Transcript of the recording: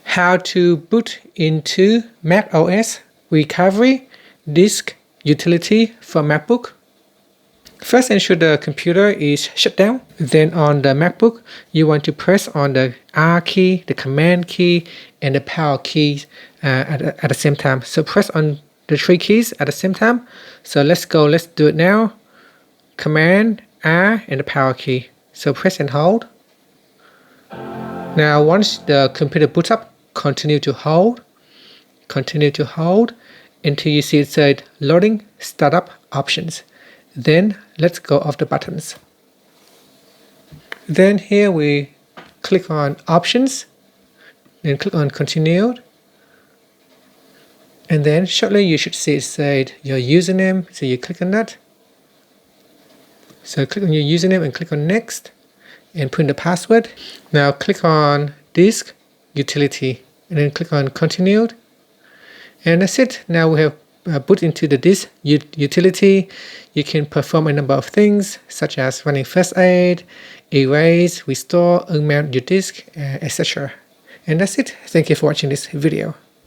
how to boot into macOS recovery disk utility for MacBook. First, ensure the computer is shut down. Then on the MacBook, you want to press on the R key, the command key, and the power keys at the same time. So press on the three keys at the same time. So let's do it now. Command, R, and the power key. So press and hold. Now once the computer boots up, continue to hold until you see it said loading startup options. Then let's go off the buttons. Then here we click on options, then click on continued, and then shortly you should see it said your username, so you click on that. So click on your username and click on next and put in the password. Now click on disk utility and then click on continued, and that's it. Now we have boot into the disk utility. You can perform a number of things such as running first aid, erase, restore, unmount your disk, etc. And that's it. Thank you for watching this video.